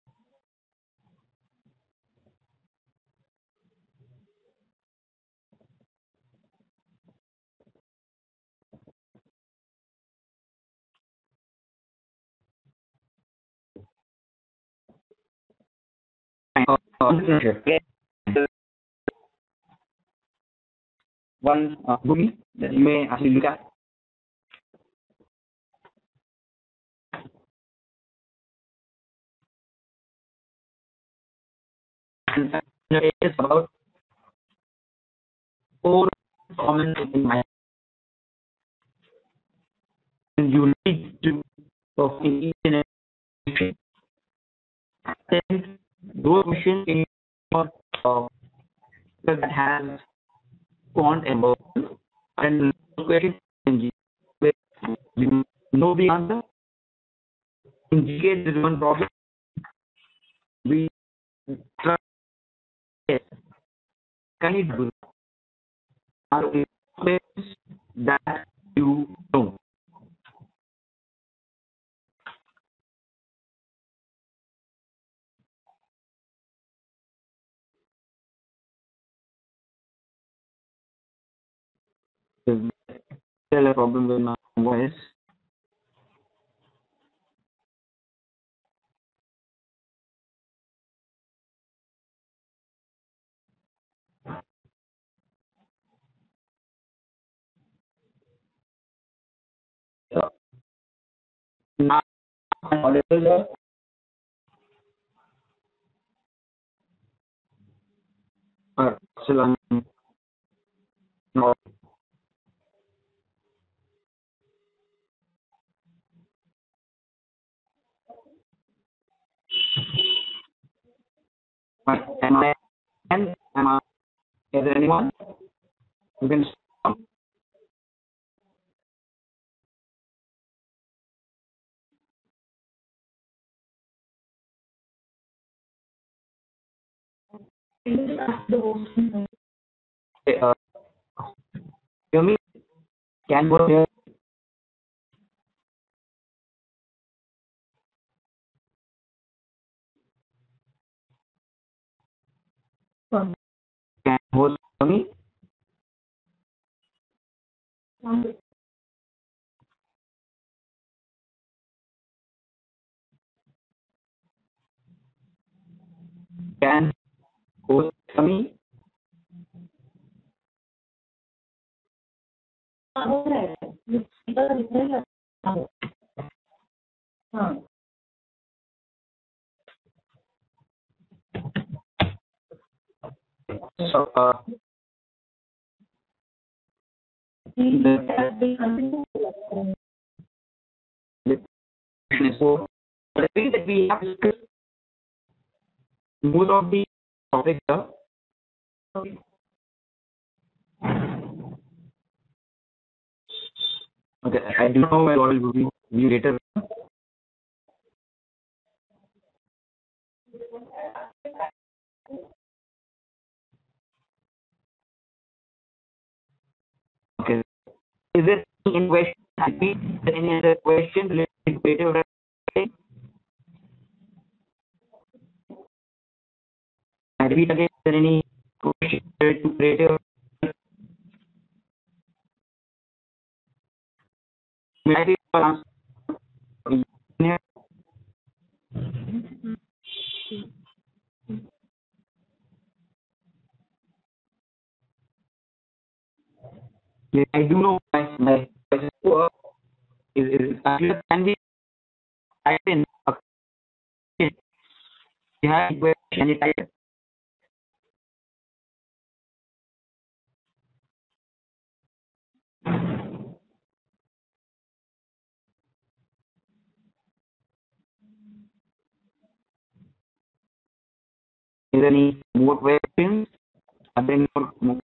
internship, one movie that you may actually look at. And it is about four comments in my, and you need to in each and every send those questions in your that has font above and question in G where you know the answer. In GK there is one problem. We try can it do are that you know. There's still a problem with my voice. Now I'm audible. Still I'm not. Am I? And am I? Is there anyone who can stop? Uh, hear me? Can go here? Can host hear me? Can host hear me? So, the question is so. But I think that we have discussed most of the topics here. Okay, I do know what will be view later. Okay. Is there any question? Is there any other question related to creative writing? I repeat again, is there any question related to creative writing? Yeah, I do know my voice is poor. Is clear? Can we type in a question? You have a question, can you type it? Is there any more questions? Are there any more?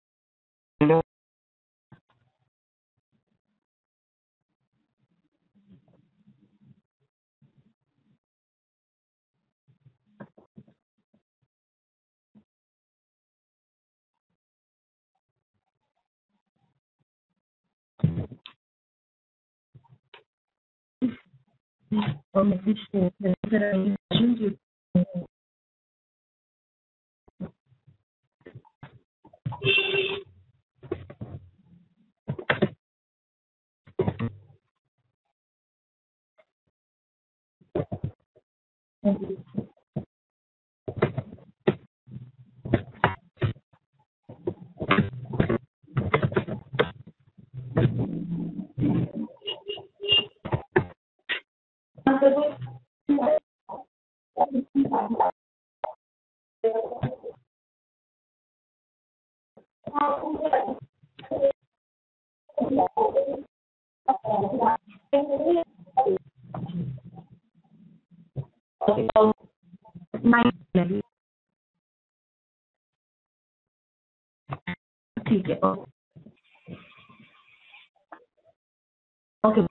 ठीक है okay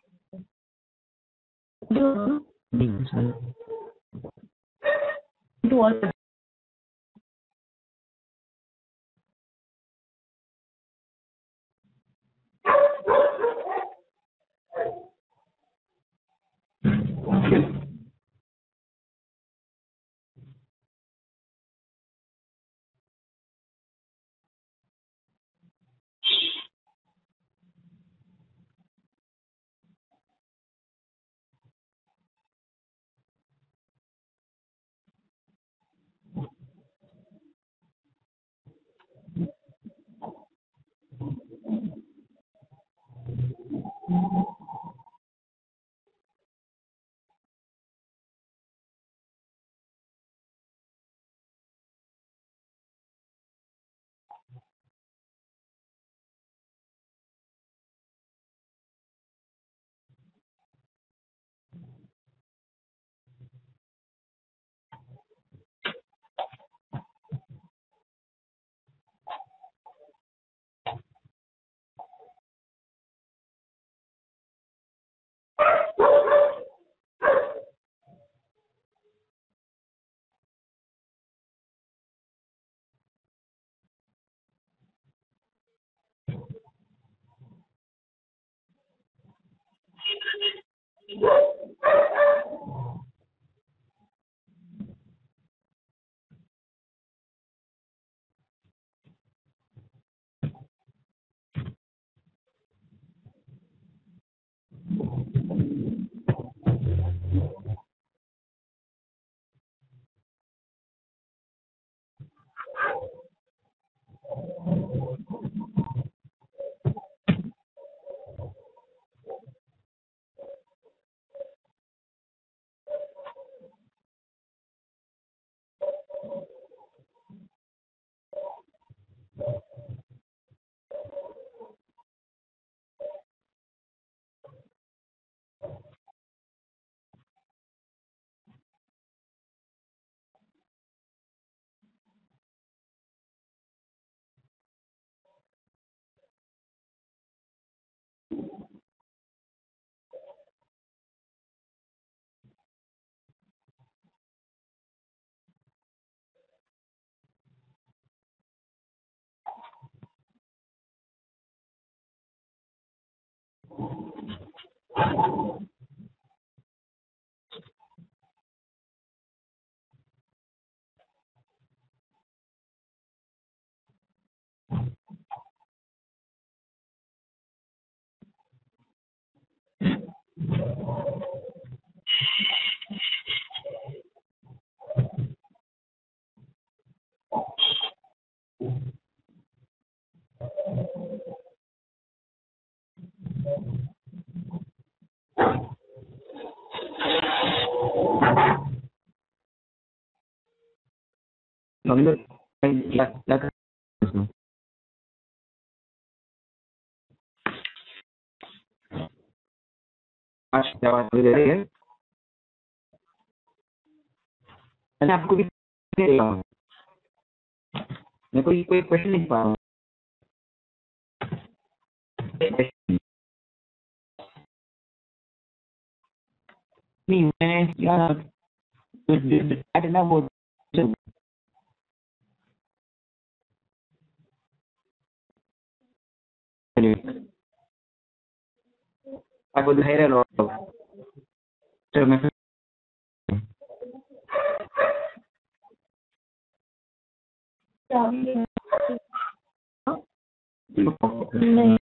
Longer, मैंने आपको भी मैं कोई question नहीं पा रहा हूँ। नहीं मैंने यार ना वो आपको दिखाई रहा चलो मैं नहीं